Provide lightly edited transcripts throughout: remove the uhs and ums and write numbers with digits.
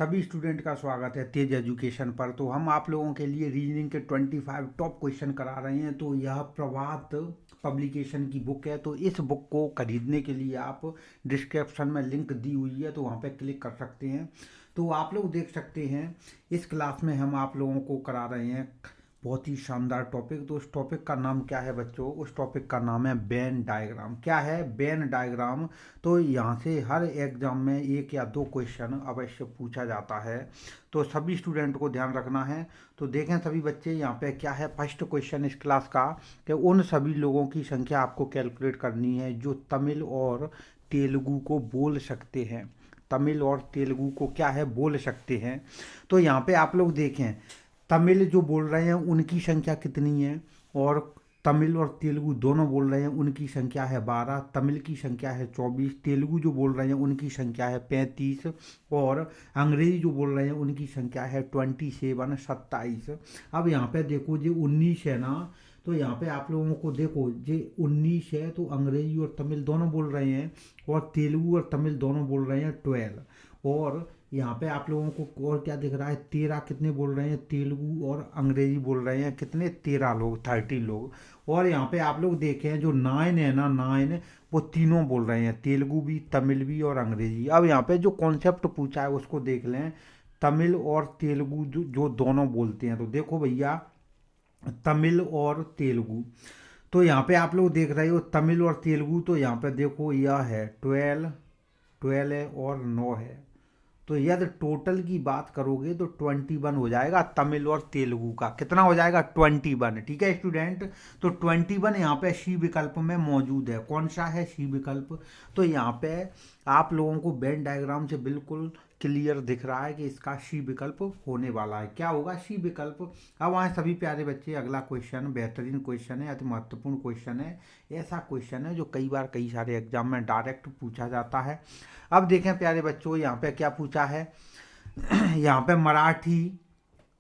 सभी स्टूडेंट का स्वागत है तेज एजुकेशन पर। तो हम आप लोगों के लिए रीजनिंग के 25 टॉप क्वेश्चन करा रहे हैं। तो यह प्रभात पब्लिकेशन की बुक है। तो इस बुक को खरीदने के लिए आप डिस्क्रिप्शन में लिंक दी हुई है, तो वहाँ पे क्लिक कर सकते हैं। तो आप लोग देख सकते हैं इस क्लास में हम आप लोगों को करा रहे हैं बहुत ही शानदार टॉपिक। तो उस टॉपिक का नाम क्या है बच्चों? उस टॉपिक का नाम है वेन डायग्राम। क्या है वेन डायग्राम? तो यहाँ से हर एग्जाम में एक या दो क्वेश्चन अवश्य पूछा जाता है, तो सभी स्टूडेंट को ध्यान रखना है। तो देखें सभी बच्चे, यहाँ पे क्या है फर्स्ट क्वेश्चन इस क्लास का, कि उन सभी लोगों की संख्या आपको कैलकुलेट करनी है जो तमिल और तेलुगु को बोल सकते हैं। तमिल और तेलुगु को क्या है बोल सकते हैं। तो यहाँ पे आप लोग देखें तमिल जो बोल रहे हैं उनकी संख्या कितनी है, और तमिल और तेलुगु दोनों बोल रहे हैं उनकी संख्या है 12। तमिल की संख्या है 24। तेलुगु जो बोल रहे हैं उनकी संख्या है 35। और अंग्रेजी जो बोल रहे हैं उनकी संख्या है 27, 27। अब यहाँ पे देखो जो 19 है ना, तो यहाँ पे आप लोगों को देखो जो 19 है तो अंग्रेजी और तमिल दोनों बोल रहे हैं, और तेलुगु और तमिल दोनों बोल रहे हैं 12। और यहाँ पे आप लोगों को और क्या दिख रहा है, 13 कितने बोल रहे हैं, तेलुगु और अंग्रेजी बोल रहे हैं कितने, 13 लोग, 30 लोग। और यहाँ पे आप लोग देखें जो 9 है ना, 9 वो तीनों बोल रहे हैं, तेलुगु भी, तमिल भी और अंग्रेजी। अब यहाँ पे जो कॉन्सेप्ट पूछा है उसको देख लें। तमिल और तेलुगु जो दोनों बोलते हैं, तो देखो भैया तमिल और तेलुगु, तो यहाँ पे आप लोग देख रहे हो तमिल और तेलुगु, तो यहाँ पे देखो यह है 12, 12 है और 9 है। तो यदि टोटल की बात करोगे तो 21 हो जाएगा। तमिल और तेलुगु का कितना हो जाएगा, 21। ठीक है स्टूडेंट, तो 21 यहाँ पे सी विकल्प में मौजूद है। कौन सा है सी विकल्प? तो यहाँ पे आप लोगों को वेन डायग्राम से बिल्कुल क्लियर दिख रहा है कि इसका सी विकल्प होने वाला है। क्या होगा, सी विकल्प। अब आए सभी प्यारे बच्चे, अगला क्वेश्चन बेहतरीन क्वेश्चन है, अति महत्वपूर्ण क्वेश्चन है। ऐसा क्वेश्चन है जो कई बार कई सारे एग्जाम में डायरेक्ट पूछा जाता है। अब देखें प्यारे बच्चों यहाँ पे क्या पूछा है। यहाँ पे मराठी,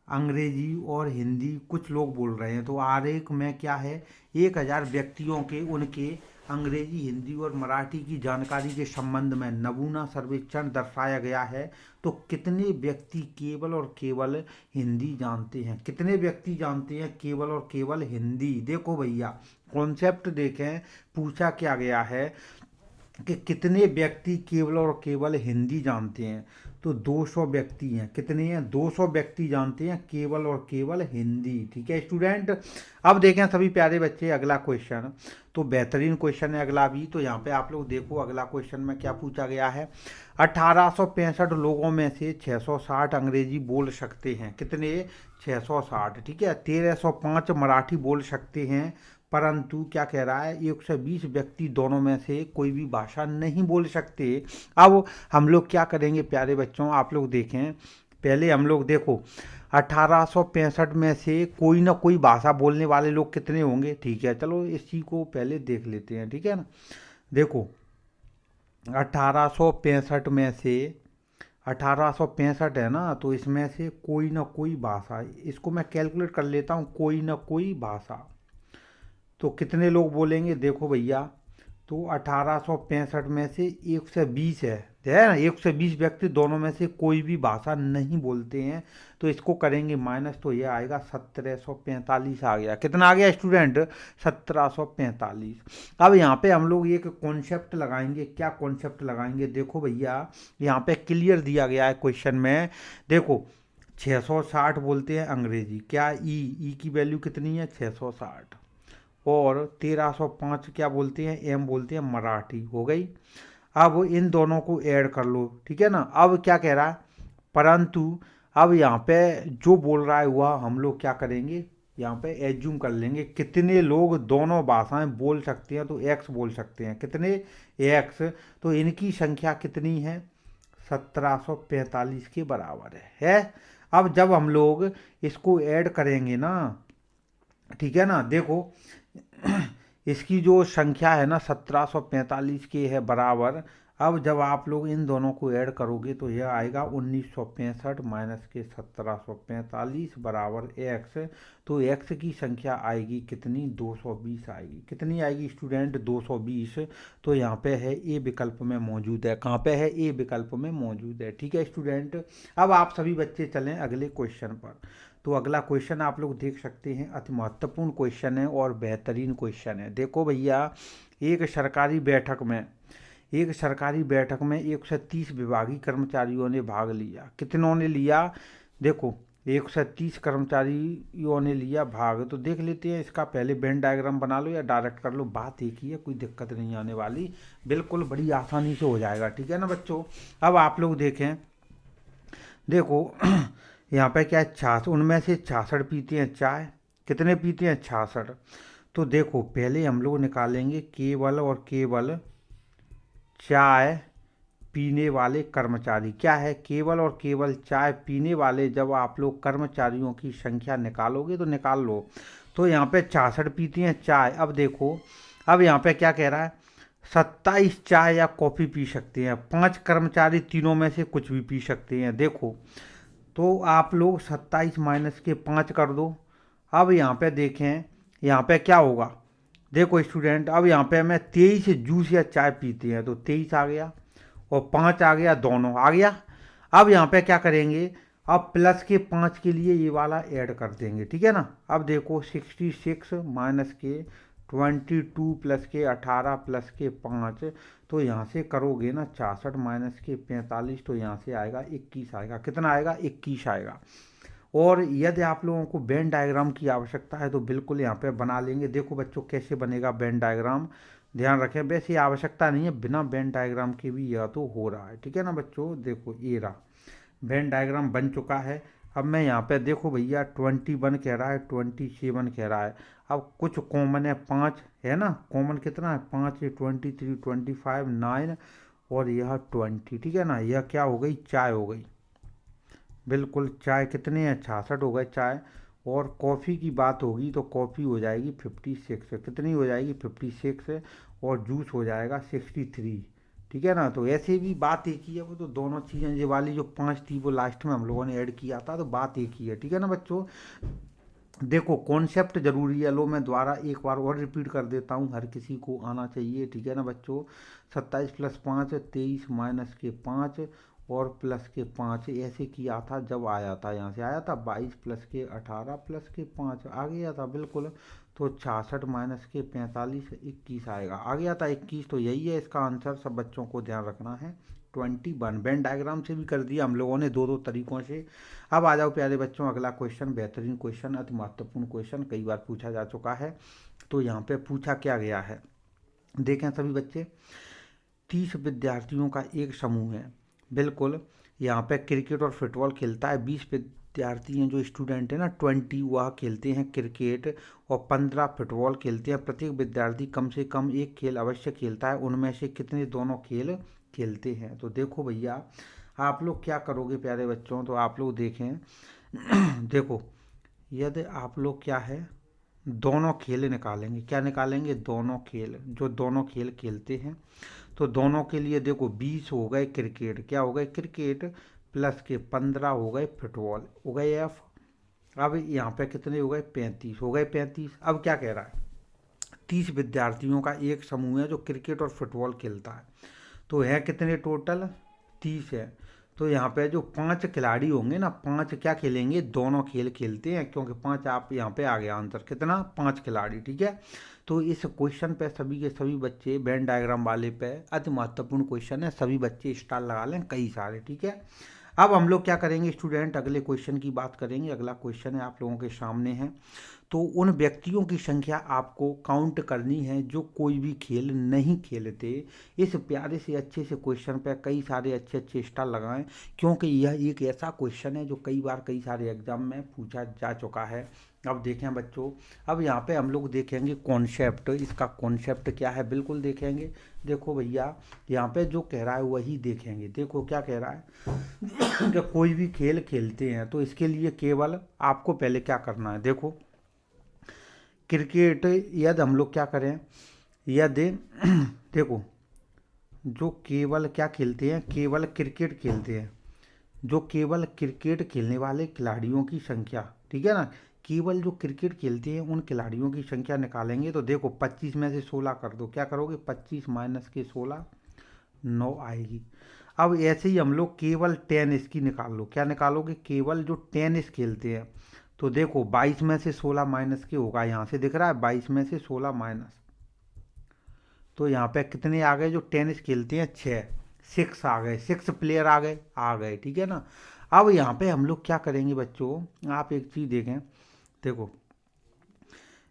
अंग्रेजी और हिंदी कुछ लोग बोल रहे हैं। तो आरेख में क्या है, 1000 व्यक्तियों के उनके अंग्रेजी, हिंदी और मराठी की जानकारी के संबंध में नमूना सर्वेक्षण दर्शाया गया है। तो कितने व्यक्ति केवल और केवल हिंदी जानते हैं? कितने व्यक्ति जानते हैं केवल और केवल हिंदी? देखो भैया कॉन्सेप्ट देखें, पूछा क्या गया है कि कितने व्यक्ति केवल और केवल हिंदी जानते हैं। तो 200 व्यक्ति हैं। कितने हैं? 200 व्यक्ति जानते हैं केवल और केवल हिंदी। ठीक है स्टूडेंट, अब देखें सभी प्यारे बच्चे अगला क्वेश्चन। तो बेहतरीन क्वेश्चन है अगला भी। तो यहाँ पे आप लोग देखो अगला क्वेश्चन में क्या पूछा गया है। 1865 लोगों में से 660 अंग्रेजी बोल सकते हैं। कितने? 660। ठीक है, 1305 मराठी बोल सकते हैं, परंतु क्या कह रहा है, 120 व्यक्ति दोनों में से कोई भी भाषा नहीं बोल सकते। अब हम लोग क्या करेंगे प्यारे बच्चों, आप लोग देखें। पहले हम लोग देखो 1865 में से कोई ना कोई भाषा बोलने वाले लोग कितने होंगे। ठीक है, चलो इसी को पहले देख लेते हैं। ठीक है ना, देखो 1865 में से 1865 है ना, तो इसमें से कोई ना कोई भाषा, इसको मैं कैलकुलेट कर लेता हूँ, कोई ना कोई भाषा। तो कितने लोग बोलेंगे देखो भैया, तो 1865 में से 120 है ना, 120 व्यक्ति दोनों में से कोई भी भाषा नहीं बोलते हैं। तो इसको करेंगे माइनस, तो ये आएगा 1745 आ गया। कितना आ गया स्टूडेंट? 1745। अब यहाँ पे हम लोग एक कॉन्सेप्ट लगाएंगे। क्या कॉन्सेप्ट लगाएंगे? देखो भैया यहाँ पे क्लियर दिया गया है क्वेश्चन में। देखो 660 बोलते हैं अंग्रेजी, क्या ई की वैल्यू कितनी है? 660। और 1305 क्या बोलते हैं? एम बोलते हैं मराठी। हो गई। अब इन दोनों को ऐड कर लो। ठीक है ना, अब क्या कह रहा है, परंतु अब यहाँ पे जो बोल रहा है वह हम लोग क्या करेंगे, यहाँ पे एज्यूम कर लेंगे कितने लोग दोनों भाषाएं बोल सकते हैं। तो एक्स बोल सकते हैं। कितने? एक्स। तो इनकी संख्या कितनी है? 1745 के बराबर है। अब जब हम लोग इसको ऐड करेंगे ना, ठीक है ना, देखो इसकी जो संख्या है ना 1745 के है बराबर। अब जब आप लोग इन दोनों को ऐड करोगे तो यह आएगा 1965 माइनस के 1745 बराबर एक्स। तो एक्स की संख्या आएगी कितनी, 220 आएगी। कितनी आएगी स्टूडेंट, 220। तो यहाँ पे है ए विकल्प में मौजूद है। कहाँ पे है, ए विकल्प में मौजूद है। ठीक है स्टूडेंट। अब आप सभी बच्चे चलें अगले क्वेश्चन पर। तो अगला क्वेश्चन आप लोग देख सकते हैं, अति महत्वपूर्ण क्वेश्चन है और बेहतरीन क्वेश्चन है। देखो भैया, एक सरकारी बैठक में 130 विभागीय कर्मचारियों ने भाग लिया। कितनों ने लिया, देखो 130 कर्मचारियों ने लिया भाग। तो देख लेते हैं इसका, पहले वेन डायग्राम बना लो या डायरेक्ट कर लो, बात एक ही है, कोई दिक्कत नहीं आने वाली, बिल्कुल बड़ी आसानी से हो जाएगा। ठीक है ना बच्चों। अब आप लोग देखें, देखो यहाँ पे क्या है, 66, उनमें से 66 पीते हैं चाय। कितने पीते हैं, 66। तो देखो पहले हम लोग निकालेंगे केवल और केवल चाय पीने वाले कर्मचारी। क्या है, केवल और केवल चाय पीने वाले जब आप लोग कर्मचारियों की संख्या निकालोगे तो निकाल लो। तो यहाँ पे 66 पीती हैं चाय। अब देखो, अब यहाँ पे क्या कह रहा है, 27 चाय या कॉफ़ी पी सकते हैं। 5 कर्मचारी तीनों में से कुछ भी पी सकते हैं। देखो तो आप लोग 27 माइनस के 5 कर दो। अब यहाँ पे देखें, यहाँ पे क्या होगा, देखो स्टूडेंट, अब यहाँ पे हमें 23 जूस या चाय पीते हैं तो 23 आ गया और 5 आ गया, दोनों आ गया। अब यहाँ पे क्या करेंगे, अब प्लस के 5 के लिए ये वाला ऐड कर देंगे। ठीक है ना। अब देखो 66 माइनस के 22 प्लस के 18 प्लस के 5, तो यहाँ से करोगे ना 66 माइनस के 45, तो यहाँ से आएगा 21 आएगा। कितना आएगा, 21 आएगा। और यदि आप लोगों को वेन डायग्राम की आवश्यकता है तो बिल्कुल यहाँ पे बना लेंगे। देखो बच्चों कैसे बनेगा वेन डायग्राम, ध्यान रखें। वैसे आवश्यकता नहीं है, बिना वेन डायग्राम के भी यह तो हो रहा है। ठीक है ना बच्चों। देखो ये रहा, वेन डायग्राम बन चुका है। अब मैं यहाँ पे देखो भैया 21 कह रहा है, 27 कह रहा है। अब कुछ कॉमन है, 5 है ना, कॉमन कितना है, 5 है, 23, 25, 9 और यह 20। ठीक है ना। यह क्या हो गई, चाय हो गई। बिल्कुल चाय कितने हैं, 66 हो गए चाय। और कॉफ़ी की बात होगी तो कॉफ़ी हो जाएगी 56। कितनी हो जाएगी, 56। और जूस हो जाएगा 63। ठीक है ना। तो ऐसे भी बात एक ही है, वो तो दोनों चीज़ें, ये वाली जो 5 थी वो लास्ट में हम लोगों ने ऐड किया था, तो बात एक ही है। ठीक है ना बच्चों। देखो कॉन्सेप्ट जरूरी है, लो मैं द्वारा एक बार और रिपीट कर देता हूँ, हर किसी को आना चाहिए। ठीक है ना बच्चों। 27 प्लस 5 23 माइनस के 5 और प्लस के 5 ऐसे किया था जब आया था, यहाँ से आया था 22 प्लस के 18 प्लस के 5 आ गया था बिल्कुल। तो 66 माइनस के 45 21 आएगा, आ गया था 21। तो यही है इसका आंसर, सब बच्चों को ध्यान रखना है 21। वेन डायग्राम से भी कर दिया हम लोगों ने, दो तरीकों से। अब आ जाओ प्यारे बच्चों, अगला क्वेश्चन, बेहतरीन क्वेश्चन, अति महत्वपूर्ण क्वेश्चन, कई बार पूछा जा चुका है। तो यहाँ पे पूछा क्या गया है, देखें सभी बच्चे। 30 विद्यार्थियों का एक समूह है, बिल्कुल। यहाँ पे क्रिकेट और फुटबॉल खेलता है। 20 विद्यार्थी हैं जो स्टूडेंट है ना, 20 वह खेलते हैं क्रिकेट और 15 फुटबॉल खेलते हैं। प्रत्येक विद्यार्थी कम से कम एक खेल अवश्य खेलता है, उनमें से कितने दोनों खेल खेलते हैं। तो देखो भैया, आप लोग क्या करोगे प्यारे बच्चों, तो आप लोग देखें देखो यदि आप लोग क्या है, दोनों खेल निकालेंगे। क्या निकालेंगे, दोनों खेल, जो दोनों खेल खेलते हैं। तो दोनों के लिए देखो 20 हो गए क्रिकेट, क्या हो गए, क्रिकेट, प्लस के 15 हो गए फुटबॉल, हो गए एफ। अब यहाँ पे कितने हो गए, 35 हो गए, 35। अब क्या कह रहा है, 30 विद्यार्थियों का एक समूह है जो क्रिकेट और फुटबॉल खेलता है। तो है कितने टोटल, 30 है। तो यहाँ पे जो 5 खिलाड़ी होंगे ना, 5 क्या खेलेंगे, दोनों खेल खेलते हैं, क्योंकि 5 आप यहाँ पे आ गया आंसर, कितना, 5 खिलाड़ी। ठीक है। तो इस क्वेश्चन पे सभी के सभी बच्चे, वेन डायग्राम वाले पे अति महत्वपूर्ण क्वेश्चन है, सभी बच्चे स्टार लगा लें, कई सारे। ठीक है। अब हम लोग क्या करेंगे स्टूडेंट, अगले क्वेश्चन की बात करेंगे। अगला क्वेश्चन है आप लोगों के सामने है। तो उन व्यक्तियों की संख्या आपको काउंट करनी है जो कोई भी खेल नहीं खेलते। इस प्यारे से अच्छे से क्वेश्चन पे कई सारे अच्छे अच्छे स्टार लगाएं, क्योंकि यह एक ऐसा क्वेश्चन है जो कई बार कई सारे एग्जाम में पूछा जा चुका है। अब देखें बच्चों, अब यहाँ पे हम लोग देखेंगे कॉन्सेप्ट, इसका कॉन्सेप्ट क्या है, बिल्कुल देखेंगे। देखो भैया, यहाँ पे जो कह रहा है वही देखेंगे। देखो क्या कह रहा है कि कोई भी खेल खेलते हैं, तो इसके लिए केवल आपको पहले क्या करना है, देखो क्रिकेट, यदि हम लोग क्या करें, यदि देखो जो केवल क्या खेलते हैं, केवल क्रिकेट खेलते हैं, जो केवल क्रिकेट खेलने वाले खिलाड़ियों की संख्या, ठीक है ना, केवल जो क्रिकेट खेलते हैं उन खिलाड़ियों की संख्या निकालेंगे। तो देखो 25 में से 16 कर दो, क्या करोगे, 25 माइनस के 16, 9 आएगी। अब ऐसे ही हम लोग केवल टेनिस की निकाल लो, क्या निकालोगे, केवल जो टेनिस खेलते हैं। तो देखो 22 में से 16 माइनस के होगा, यहाँ से दिख रहा है 22 में से 16 माइनस, तो यहाँ पे कितने आ गए, जो टेनिस खेलते हैं 6, 6 आ गए, 6 प्लेयर आ गए, ठीक है ना। अब यहाँ पे हम लोग क्या करेंगे बच्चों, आप एक चीज़ देखें, देखो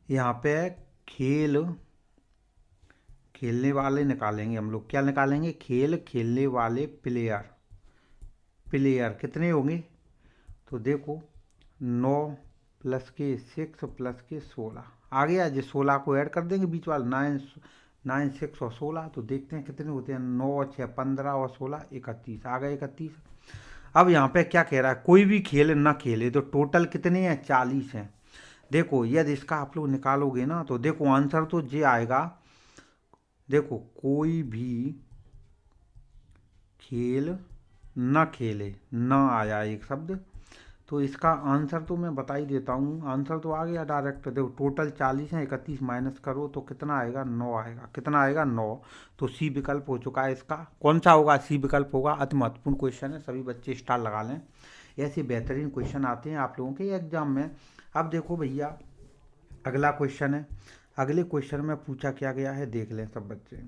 यहाँ पे खेल खेलने वाले निकालेंगे हम लोग, क्या निकालेंगे, खेल खेलने वाले प्लेयर, प्लेयर कितने होंगे, तो देखो 9 प्लस के 6 प्लस के 16 आ गया, जो 16 को ऐड कर देंगे बीच वाला, 9 6 और 16, तो देखते हैं कितने होते हैं, 9 6 15 और 16 31 आ गए, 31। अब यहाँ पे क्या कह रहा है, कोई भी खेल ना खेले, तो टोटल कितने हैं, 40 हैं। देखो यदि इसका आप लोग निकालोगे ना, तो देखो आंसर तो ये आएगा, देखो कोई भी खेल न खेले, न आया एक शब्द, तो इसका आंसर तो मैं बता ही देता हूँ, आंसर तो आ गया डायरेक्ट, देखो टोटल 40 है, 31 माइनस करो तो कितना आएगा, 9 आएगा, कितना आएगा, 9। तो सी विकल्प हो चुका है इसका, कौन सा होगा, सी विकल्प होगा। अति महत्वपूर्ण क्वेश्चन है, सभी बच्चे स्टार लगा लें, ऐसे बेहतरीन क्वेश्चन आते हैं आप लोगों के एग्जाम में। अब देखो भैया अगला क्वेश्चन है, अगले क्वेश्चन में पूछा क्या गया है, देख लें सब बच्चे।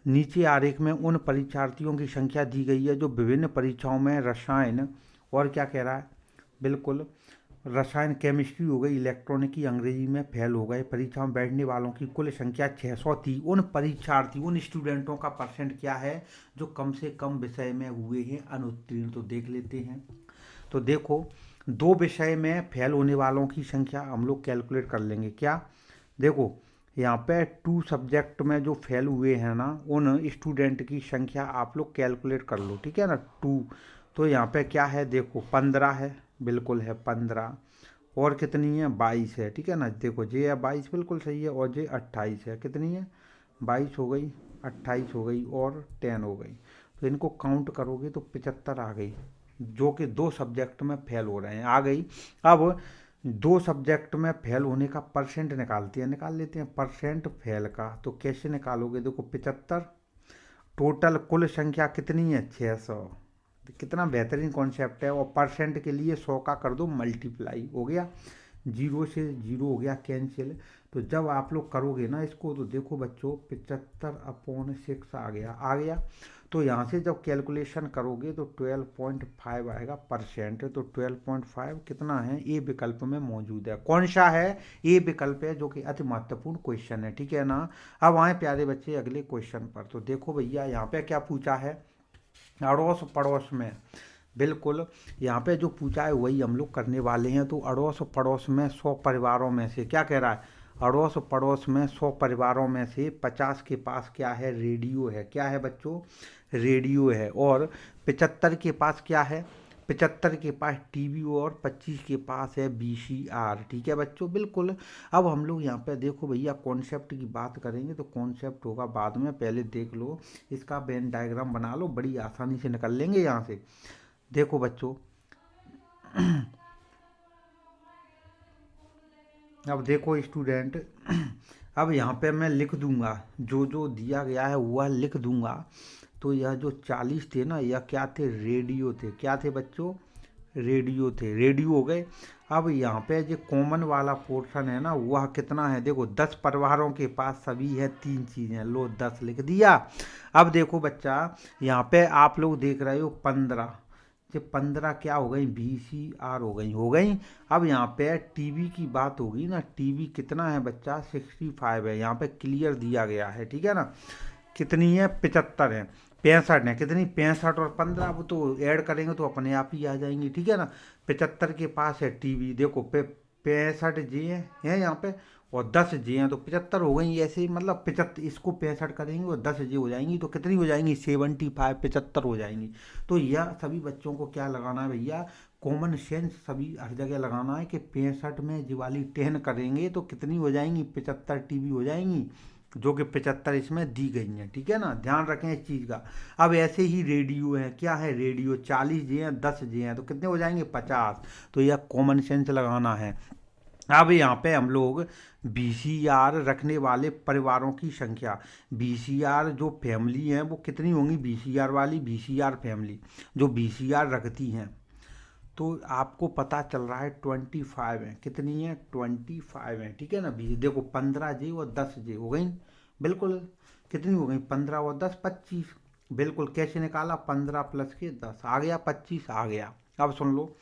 नीचे आरेख में उन परीक्षार्थियों की संख्या दी गई है जो विभिन्न परीक्षाओं में रसायन, और क्या कह रहा है, बिल्कुल रसायन, केमिस्ट्री हो गई, इलेक्ट्रॉनिकी, अंग्रेजी में फेल हो गए, परीक्षा में बैठने वालों की कुल संख्या 600 थी। उन परीक्षार्थी, उन स्टूडेंटों का परसेंट क्या है जो कम से कम विषय में हुए हैं अनुत्तीर्ण, तो देख लेते हैं। तो देखो 2 विषय में फेल होने वालों की संख्या हम लोग कैलकुलेट कर लेंगे, क्या, देखो यहाँ पे 2 सब्जेक्ट में जो फेल हुए हैं ना, उन स्टूडेंट की संख्या आप लोग कैलकुलेट कर लो, ठीक है ना, 2। तो यहाँ पे क्या है, देखो 15 है, बिल्कुल है 15, और कितनी है, 22 है, ठीक है ना, देखो ये है 22, बिल्कुल सही है, और ये 28 है, कितनी है, 22 हो गई, 28 हो गई, और 10 हो गई। तो इनको काउंट करोगे तो 75 आ गई, जो कि 2 सब्जेक्ट में फेल हो रहे हैं, आ गई। अब 2 सब्जेक्ट में फेल होने का परसेंट निकाल लेते हैं परसेंट फेल का, तो कैसे निकालोगे, देखो 75, टोटल कुल संख्या कितनी है, 600, कितना बेहतरीन कॉन्सेप्ट है, और परसेंट के लिए 100 का कर दो मल्टीप्लाई, हो गया, 0 से 0 हो गया कैंसिल। तो जब आप लोग करोगे ना इसको, तो देखो बच्चों 75/6 आ गया। तो यहाँ से जब कैलकुलेशन करोगे तो 12.5 आएगा परसेंट, तो 12.5 कितना है, ए विकल्प में मौजूद है, कौन सा है, ए विकल्प है, जो कि अति महत्वपूर्ण क्वेश्चन है, ठीक है ना। अब आए प्यारे बच्चे अगले क्वेश्चन पर, तो देखो भैया यहाँ पे क्या पूछा है, अड़ोस पड़ोस में, बिल्कुल यहाँ पे जो पूछा है वही हम लोग करने वाले हैं। तो अड़ोस पड़ोस में 100 परिवारों में से, क्या कह रहा है, अड़ोस पड़ोस में 100 परिवारों में से 50 के पास क्या है, रेडियो है, क्या है बच्चों, रेडियो है, और 75 के पास क्या है, 75 के पास टीवी, और 25 के पास है वीसीआर, ठीक है बच्चों, बिल्कुल। अब हम लोग यहाँ पे देखो भैया कॉन्सेप्ट की बात करेंगे, तो कॉन्सेप्ट होगा बाद में, पहले देख लो इसका वेन डायग्राम बना लो, बड़ी आसानी से निकल लेंगे यहाँ से। देखो बच्चों अब देखो स्टूडेंट, अब यहाँ पे मैं लिख दूंगा, जो जो दिया गया है वह लिख दूंगा। तो यह जो 40 थे ना, यह क्या थे, रेडियो थे, क्या थे बच्चों, रेडियो थे, रेडियो हो गए। अब यहाँ पे जो कॉमन वाला पोर्शन है ना, वह कितना है, देखो 10 परिवारों के पास सभी है 3 चीज़ें, लो 10 लिख दिया। अब देखो बच्चा यहाँ पे आप लोग देख रहे हो 15, ये 15 क्या हो गई, VCR हो गई। अब यहाँ पे टीवी की बात होगी ना, टीवी कितना है बच्चा, 65 है, यहाँ पे क्लियर दिया गया है, ठीक है ना, कितनी है, 75 है, 65 है, कितनी, 65 और 15, अब तो ऐड करेंगे तो अपने आप ही आ जाएंगी, ठीक है ना। 75 के पास है टीवी, देखो 65 जी है यहाँ पे, और 10 जी हैं, तो 75 हो गई, ऐसे ही मतलब 75 इसको 65 करेंगे और 10 जी हो जाएंगी, तो कितनी हो जाएंगी, 75, 75 हो जाएंगी। तो यह सभी बच्चों को क्या लगाना है भैया, कॉमन सेंस सभी हर जगह लगाना है कि 65 में जी वाली 10 करेंगे तो कितनी हो जाएंगी, 75 टीवी हो जाएंगी, जो कि 75 इसमें दी गई हैं, ठीक है ना, ध्यान रखें इस चीज़ का। अब ऐसे ही रेडियो है, क्या है रेडियो, 40 जे हैं, 10 जे हैं, तो कितने हो जाएंगे 50। तो यह कॉमन सेंस लगाना है। अब यहाँ पे हम लोग वीसीआर रखने वाले परिवारों की संख्या, वीसीआर जो फैमिली हैं वो कितनी होंगी, वीसीआर वाली, वीसीआर फैमिली जो वीसीआर रखती हैं, तो आपको पता चल रहा है 25 है। कितनी है, 25 है, ठीक है ना। देखो 15 जे और 10 जे हो गई, बिल्कुल। कितनी हो गई, 15 और 10 25। बिल्कुल, कैसे निकाला, 15 प्लस के 10 आ गया, 25 आ गया। अब सुन लो,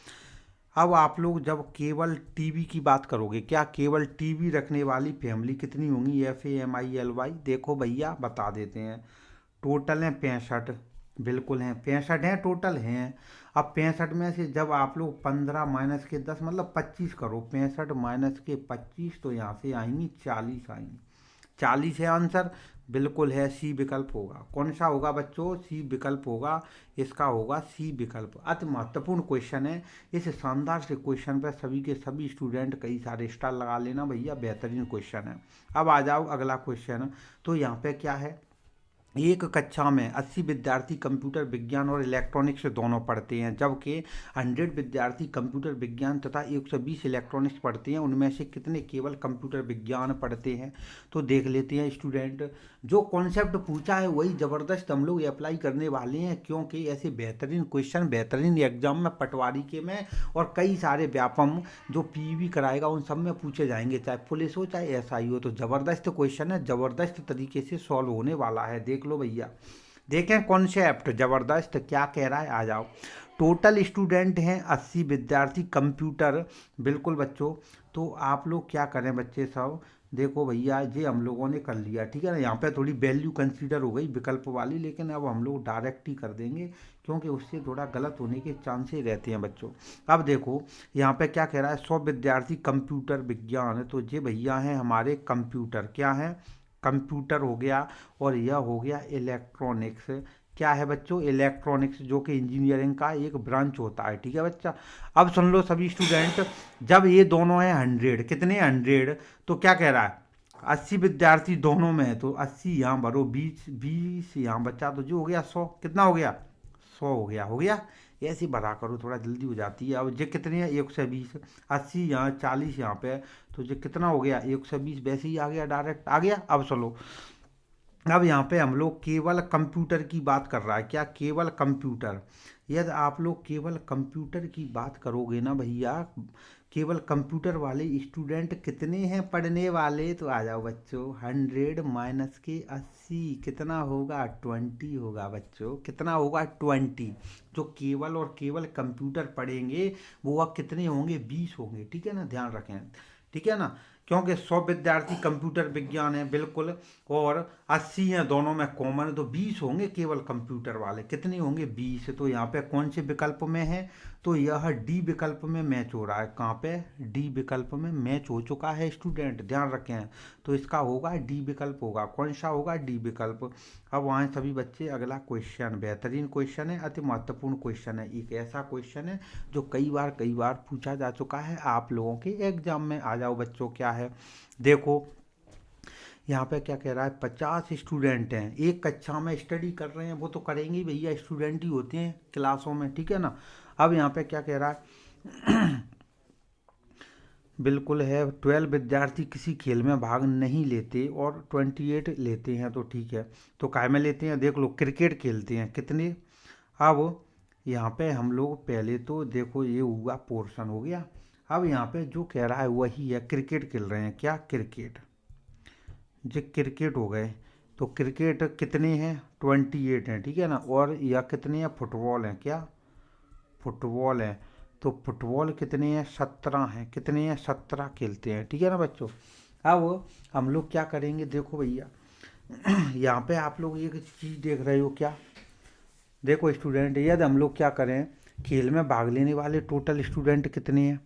अब आप लोग जब केवल टीवी की बात करोगे, क्या केवल टीवी रखने वाली फैमिली कितनी होंगी, FAMILY, देखो भैया बता देते हैं। टोटल हैं 65, बिल्कुल हैं 65 हैं, टोटल हैं। अब 65 में से जब आप लोग 15 माइनस के 10 मतलब 25 करो, 65 माइनस के 25, तो यहाँ से आएंगी 40 आएंगी। 40 है आंसर, बिल्कुल है, सी विकल्प होगा। कौन सा होगा बच्चों, सी विकल्प होगा, इसका होगा सी विकल्प। अति महत्वपूर्ण क्वेश्चन है। इस शानदार से क्वेश्चन पर सभी के सभी स्टूडेंट कई सारे स्टार लगा लेना भैया, बेहतरीन क्वेश्चन है। अब आ जाओ अगला क्वेश्चन। तो यहाँ पे क्या है, एक कक्षा में 80 विद्यार्थी कंप्यूटर विज्ञान और इलेक्ट्रॉनिक्स दोनों पढ़ते हैं, जबकि 100 विद्यार्थी कंप्यूटर विज्ञान तथा 120 इलेक्ट्रॉनिक्स पढ़ते हैं। उनमें से कितने केवल कंप्यूटर विज्ञान पढ़ते हैं। तो देख लेते हैं स्टूडेंट, जो कॉन्सेप्ट पूछा है वही ज़बरदस्त हम लोग अप्लाई करने वाले हैं, क्योंकि ऐसे बेहतरीन क्वेश्चन बेहतरीन एग्जाम में, पटवारी के में और कई सारे व्यापम जो पीवी कराएगा उन सब में पूछे जाएंगे, चाहे पुलिस हो चाहे SI हो। तो ज़बरदस्त क्वेश्चन है, ज़बरदस्त तरीके से सॉल्व होने वाला है। देख लो भैया, देखें कॉन्सेप्ट ज़बरदस्त क्या कह रहा है, आ जाओ। टोटल स्टूडेंट हैं 80 विद्यार्थी कंप्यूटर, बिल्कुल बच्चों। तो आप लोग क्या करें बच्चे सब, देखो भैया ये हम लोगों ने कर लिया, ठीक है ना। यहाँ पे थोड़ी वैल्यू कंसीडर हो गई विकल्प वाली, लेकिन अब हम लोग डायरेक्ट ही कर देंगे, क्योंकि उससे थोड़ा गलत होने के चांसेस रहते हैं बच्चों। अब देखो यहाँ पे क्या कह रहा है, 100 विद्यार्थी कंप्यूटर विज्ञान, तो ये भैया हैं हमारे कंप्यूटर, क्या है, कंप्यूटर हो गया, और यह हो गया इलेक्ट्रॉनिक्स। क्या है बच्चों, इलेक्ट्रॉनिक्स, जो कि इंजीनियरिंग का एक ब्रांच होता है, ठीक है बच्चा। अब सुन लो सभी स्टूडेंट, जब ये दोनों हैं 100, कितने 100, तो क्या कह रहा है 80 विद्यार्थी दोनों में है, तो 80 यहाँ भरो, 20 यहाँ बचा, तो जो हो गया 100, कितना हो गया 100 हो गया। ऐसे भरा करो, थोड़ा जल्दी हो जाती है। अब ये कितने हैं 120, 80 यहाँ 40 यहाँ पे, तो ये कितना हो गया 120, वैसे ही आ गया, डायरेक्ट आ गया। अब चलो, अब यहाँ पे हम लोग केवल कंप्यूटर की बात कर रहा है, क्या केवल कंप्यूटर। यदि आप लोग केवल कंप्यूटर की बात करोगे ना भैया, केवल कंप्यूटर वाले स्टूडेंट कितने हैं पढ़ने वाले, तो आ जाओ बच्चों, 100 माइनस के 80 कितना होगा, 20 होगा बच्चों, कितना होगा 20। जो केवल और केवल कंप्यूटर पढ़ेंगे वो अब कितने होंगे, 20 होंगे, ठीक है ना, ध्यान रखें, ठीक है ना। क्योंकि 100 विद्यार्थी कंप्यूटर विज्ञान है, बिल्कुल, और 80 हैं दोनों में कॉमन है, तो 20 होंगे केवल कंप्यूटर वाले, कितने होंगे 20। तो यहाँ पे कौन से विकल्प में है, तो यह डी विकल्प में मैच हो रहा है। कहाँ पे, डी विकल्प में मैच हो चुका है स्टूडेंट, ध्यान रखें। तो इसका होगा डी विकल्प होगा, कौन सा होगा, डी विकल्प। अब वहाँ सभी बच्चे, अगला क्वेश्चन बेहतरीन क्वेश्चन है, अति महत्वपूर्ण क्वेश्चन है, एक ऐसा क्वेश्चन है जो कई बार पूछा जा चुका है आप लोगों के एग्जाम में। आ जाओ बच्चों, क्या है, देखो यहाँ पे क्या कह रहा है, 50 स्टूडेंट हैं, एक कक्षा में स्टडी कर रहे हैं, वो तो करेंगे ही भैया, स्टूडेंट ही होते हैं क्लासों में, ठीक है ना। अब यहाँ पे क्या कह रहा है बिल्कुल है, 12 विद्यार्थी किसी खेल में भाग नहीं लेते और 28 लेते हैं, तो ठीक है। तो काय में लेते हैं, देख लो, क्रिकेट खेलते हैं कितने। अब यहाँ पे हम लोग पहले तो देखो, ये हुआ पोर्शन हो गया। अब यहाँ पे जो कह रहा है वही है, क्रिकेट खेल रहे हैं, क्या क्रिकेट, जो क्रिकेट हो गए, तो क्रिकेट कितने हैं 28 हैं, ठीक है ना। और या कितने हैं, फुटबॉल हैं, क्या फुटबॉल है, तो फुटबॉल कितने हैं 17 हैं, कितने हैं 17 खेलते हैं, ठीक है ना बच्चों। अब हम लोग क्या करेंगे, देखो भैया यहाँ पे आप लोग एक चीज़ देख रहे हो, क्या देखो स्टूडेंट, यदि हम लोग क्या करें, खेल में भाग लेने वाले टोटल स्टूडेंट कितने हैं,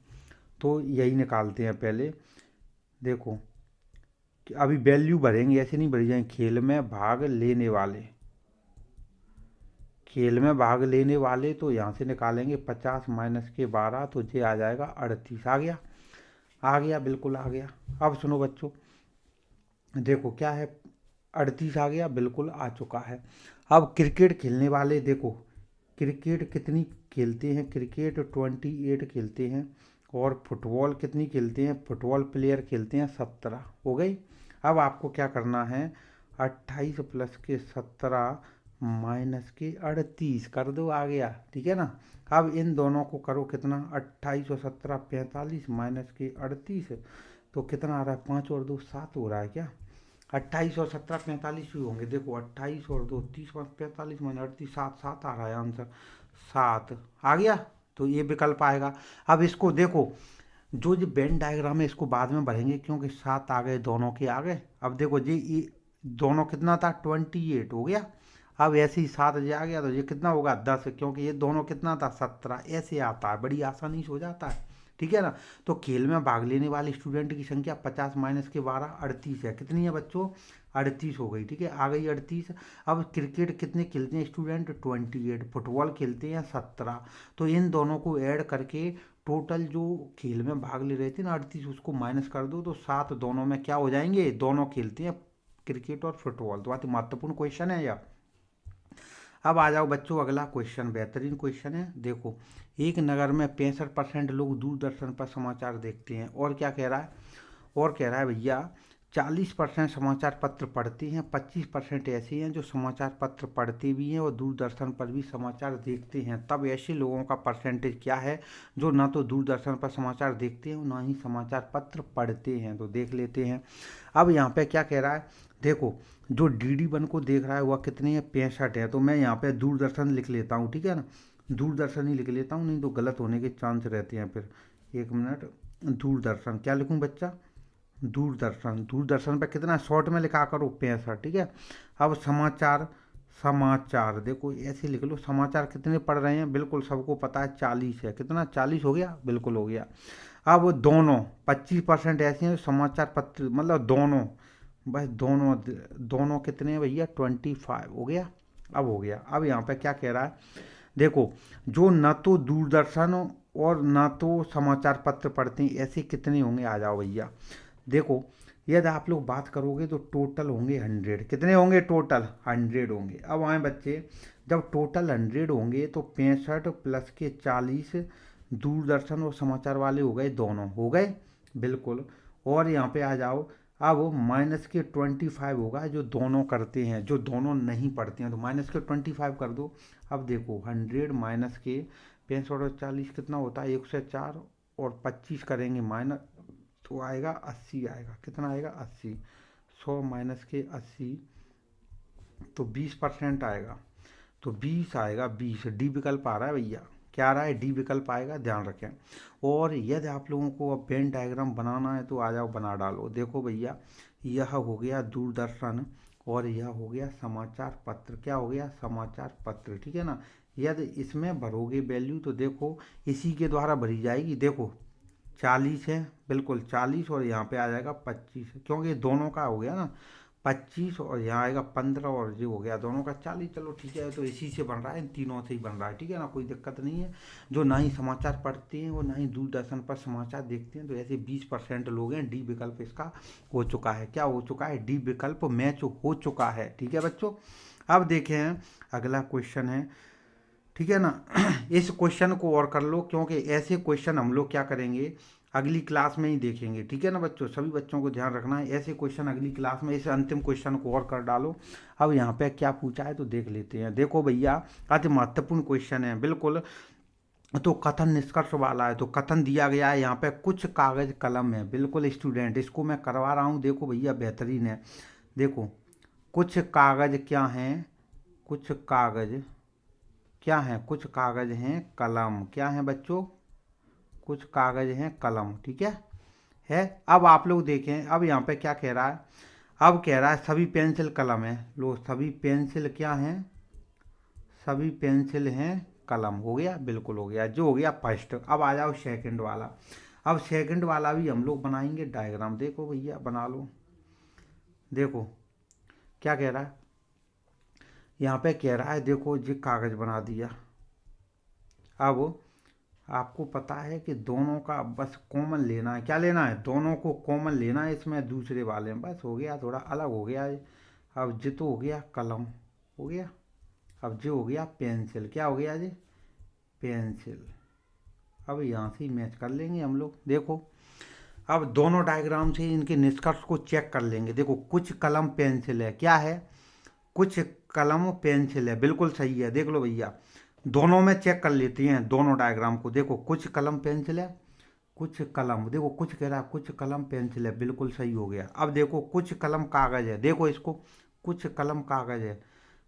तो यही निकालते हैं पहले। देखो कि अभी वैल्यू भरेंगे, ऐसे नहीं भरी जाएंगे, खेल में भाग लेने वाले, खेल में भाग लेने वाले, तो यहाँ से निकालेंगे 50 माइनस के 12, तो ये आ जाएगा 38, आ गया, आ गया, बिल्कुल आ गया। अब सुनो बच्चों, देखो क्या है, 38 आ गया, बिल्कुल आ चुका है। अब क्रिकेट खेलने वाले देखो, क्रिकेट कितनी खेलते हैं, क्रिकेट 28 खेलते हैं, और फुटबॉल कितनी खेलते हैं, फुटबॉल प्लेयर खेलते हैं 17, हो गई। अब आपको क्या करना है, 28 प्लस के 17 माइनस के 38 कर दो, आ गया, ठीक है ना। अब इन दोनों को करो, कितना, 28 और 17 45 माइनस के 38, तो कितना आ रहा है, 5 और 2 7 हो रहा है क्या, 28 और 17 45 ही होंगे, देखो 28 और 2 30 और 45 माइनस 38 7 7 आ रहा है आंसर, 7 आ गया, तो ये विकल्प आएगा। अब इसको देखो, जो वेन डायग्राम है इसको बाद में भरेंगे, क्योंकि 7 आ गए, दोनों के आ गए। अब देखो जी, ये दोनों कितना था, 28 हो गया। अब ऐसे ही 7 आ गया, तो ये कितना होगा, 10, क्योंकि ये दोनों कितना था, 17, ऐसे आता है, बड़ी आसानी से हो जाता है, ठीक है ना। तो खेल में भाग लेने वाले स्टूडेंट की संख्या 50 माइनस के 12 38 है, कितनी है बच्चों, 38 हो गई, ठीक है, आ गई 38। अब क्रिकेट कितने खेलते हैं स्टूडेंट, 28, फुटबॉल खेलते हैं 17, तो इन दोनों को ऐड करके टोटल जो खेल में भाग ले रहे थे ना 38, उसको माइनस कर दो, तो 7 दोनों में क्या हो जाएंगे, दोनों खेलते हैं क्रिकेट और फुटबॉल, तो बहुत ही महत्वपूर्ण क्वेश्चन है यह। अब आ जाओ बच्चों, अगला क्वेश्चन बेहतरीन क्वेश्चन है, देखो, एक नगर में 65% लोग दूरदर्शन पर समाचार देखते हैं, और क्या कह रहा है, और कह रहा है भैया 40% समाचार पत्र पढ़ते हैं, 25% ऐसे हैं जो समाचार पत्र पढ़ते भी हैं और दूरदर्शन पर भी समाचार देखते हैं, तब ऐसे लोगों का परसेंटेज क्या है जो ना तो दूरदर्शन पर समाचार देखते हैं और ना ही समाचार पत्र पढ़ते हैं, तो देख लेते हैं। अब यहाँ पे क्या कह रहा है, देखो, जो DD1 को देख रहा है वह कितने हैं, 65 है, तो मैं यहाँ पे दूरदर्शन लिख लेता हूँ, ठीक है ना, दूरदर्शन ही लिख लेता हूँ, नहीं तो गलत होने के चांस रहते हैं फिर। एक मिनट, दूरदर्शन क्या लिखूँ बच्चा, दूरदर्शन, दूरदर्शन पे कितना शॉर्ट में लिखा करो, 65, ठीक है। अब समाचार, समाचार देखो ऐसे लिख लो, समाचार कितने पढ़ रहे हैं, बिल्कुल सबको पता है 40 है, कितना 40 हो गया, बिल्कुल हो गया। अब दोनों 25% ऐसे हैं समाचार पत्र, मतलब दोनों, बस दोनों, दोनों कितने हैं भैया, 25 हो गया, अब हो गया। अब यहाँ पे क्या कह रहा है, देखो, जो न तो दूरदर्शन और न तो समाचार पत्र पढ़ते हैं, ऐसे कितने होंगे, आ जाओ भैया, देखो, यदि आप लोग बात करोगे तो टोटल होंगे 100, कितने होंगे, टोटल 100 होंगे। अब आए बच्चे, जब टोटल 100 होंगे तो 65 प्लस के 40 दूरदर्शन और समाचार वाले हो गए, दोनों हो गए, बिल्कुल। और यहाँ पे आ जाओ, अब माइनस के 25 होगा जो दोनों करते हैं, जो दोनों नहीं पढ़ते हैं, तो माइनस के 25 कर दो। अब देखो 100 माइनस के 65 और 40 कितना होता है, 104, और 25 करेंगे माइनस, तो आएगा 80, आएगा कितना आएगा, 80, 100 माइनस के 80, तो 20% आएगा, तो 20 आएगा, 20 डी विकल्प आ रहा है भैया, क्या आ रहा है, डी विकल्प आएगा, ध्यान रखें। और यदि आप लोगों को अब वेन डायग्राम बनाना है तो आ जाओ बना डालो, देखो भैया, यह हो गया दूरदर्शन और यह हो गया समाचार पत्र, क्या हो गया, समाचार पत्र, ठीक है ना। यदि इसमें भरोगे वैल्यू तो देखो इसी के द्वारा भरी जाएगी, देखो 40 है, बिल्कुल 40, और यहाँ पे आ जाएगा 25, क्योंकि दोनों का हो गया ना 25, और यहाँ आएगा 15, और ये हो गया दोनों का 40, चलो ठीक है, तो इसी से बन रहा है, इन तीनों से ही बन रहा है, ठीक है ना, कोई दिक्कत नहीं है। जो ना ही समाचार पढ़ते हैं और ना ही दूरदर्शन पर समाचार देखते हैं, तो ऐसे 20% लोग हैं, डी विकल्प इसका हो चुका है, क्या हो चुका है, डी विकल्प मैच हो चुका है, ठीक है बच्चों। अब देखें अगला क्वेश्चन है, ठीक है ना। इस क्वेश्चन को और कर लो, क्योंकि ऐसे क्वेश्चन हम लोग क्या करेंगे, अगली क्लास में ही देखेंगे, ठीक है ना बच्चों, सभी बच्चों को ध्यान रखना है, ऐसे क्वेश्चन अगली क्लास में, इस अंतिम क्वेश्चन को और कर डालो। अब यहाँ पे क्या पूछा है तो देख लेते हैं, देखो भैया, अति महत्वपूर्ण क्वेश्चन है, बिल्कुल। तो कथन निष्कर्ष वाला है, तो कथन दिया गया है यहाँ पे, कुछ कागज कलम है, बिल्कुल स्टूडेंट, इसको मैं करवा रहा हूँ, देखो भैया बेहतरीन है, देखो, कुछ कागज क्या हैं, कुछ कागज क्या हैं, कुछ कागज हैं कलम, क्या हैं बच्चों, कुछ कागज हैं कलम, ठीक है। अब आप लोग देखें, अब यहाँ पे क्या कह रहा है, अब कह रहा है सभी पेंसिल कलम है, लो सभी पेंसिल क्या हैं, सभी पेंसिल हैं कलम, हो गया, बिल्कुल हो गया, जो हो गया फर्स्ट। अब आ जाओ सेकंड वाला, अब सेकंड वाला भी हम लोग बनाएंगे डायग्राम, देखो भैया बना लो, देखो क्या कह रहा है, यहाँ पे कह रहा है, देखो ये कागज बना दिया। अब आपको पता है कि दोनों का बस कॉमन लेना है, क्या लेना है, दोनों को कॉमन लेना है इसमें दूसरे वाले में, बस हो गया, थोड़ा अलग हो गया है। अब ज तो हो गया कलम, हो गया। अब ज हो गया पेंसिल, क्या हो गया जी, पेंसिल। अब यहाँ से मैच कर लेंगे हम लोग। देखो अब दोनों डायग्राम से इनके निष्कर्ष को चेक कर लेंगे। देखो कुछ कलम पेंसिल है, क्या है, कुछ कलम पेंसिल है, बिल्कुल सही है। देख लो भैया, दोनों में चेक कर लेते हैं दोनों डायग्राम को। देखो कुछ कलम पेंसिल है, कुछ कलम, देखो कुछ कह रहा है कुछ कलम पेंसिल है, बिल्कुल सही हो गया। अब देखो कुछ कलम कागज है, देखो इसको, कुछ कलम कागज है,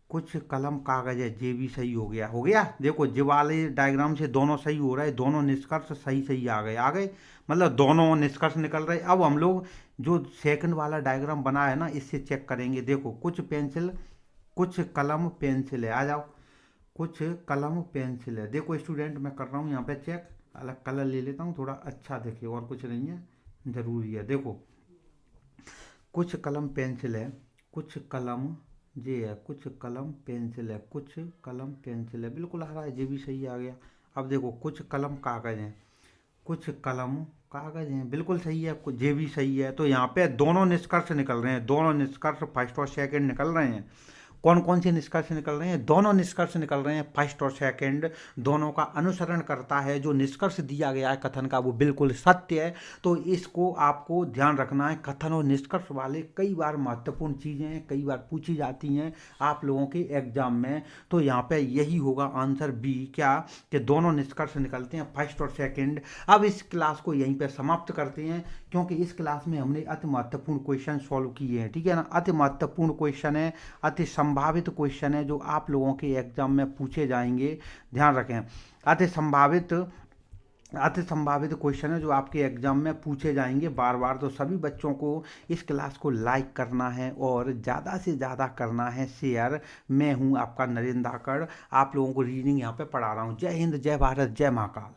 कुछ कलम कागज है, ये भी सही हो गया, हो गया। देखो जी वाले डायग्राम से दोनों सही हो रहा है, दोनों निष्कर्ष सही सही आ गए, आ गए, मतलब दोनों निष्कर्ष निकल रहे। अब हम लोग जो सेकंड वाला डायग्राम बना है ना, इससे चेक करेंगे। देखो कुछ पेंसिल, कुछ कलम पेंसिल है, आ जाओ, कुछ कलम पेंसिल है। देखो स्टूडेंट मैं कर रहा हूँ यहाँ पे चेक, अलग कलर ले लेता हूँ थोड़ा अच्छा दिखे, और कुछ नहीं है, ज़रूरी है। देखो कुछ कलम पेंसिल है, कुछ कलम ये है, कुछ कलम पेंसिल है, कुछ कलम पेंसिल है, बिल्कुल आ रहा है, ये भी सही आ गया। अब देखो कुछ कलम कागज हैं, कुछ कलम कागज हैं, बिल्कुल सही है, कुछ ये भी सही है। तो यहाँ पे दोनों निष्कर्ष निकल रहे हैं, दोनों निष्कर्ष फर्स्ट और सेकंड निकल रहे हैं। कौन कौन से निष्कर्ष निकल रहे हैं, दोनों निष्कर्ष निकल रहे हैं, फर्स्ट और सेकंड दोनों का अनुसरण करता है। जो निष्कर्ष दिया गया है कथन का वो बिल्कुल सत्य है। तो इसको आपको ध्यान रखना है। कथन और निष्कर्ष वाले कई बार महत्वपूर्ण चीज़ें हैं, कई बार पूछी जाती हैं आप लोगों के एग्जाम में। तो यहाँ पे यही होगा आंसर बी, क्या, कि दोनों निष्कर्ष निकलते हैं फर्स्ट और सेकंड। अब इस क्लास को यहीं पे समाप्त करते हैं, क्योंकि इस क्लास में हमने अति महत्वपूर्ण क्वेश्चन सॉल्व किए हैं, ठीक है ना। अति महत्वपूर्ण क्वेश्चन है, अति संभावित क्वेश्चन है, जो आप लोगों के एग्जाम में पूछे जाएंगे, ध्यान रखें। अति संभावित क्वेश्चन है जो आपके एग्जाम में पूछे जाएंगे बार बार। तो सभी बच्चों को इस क्लास को लाइक करना है और ज़्यादा से ज़्यादा करना है शेयर। मैं हूं आपका नरेंद्र धाकड़, आप लोगों को रीडिंग यहाँ पे पढ़ा रहा हूँ। जय हिंद, जय भारत, जय महाकाल।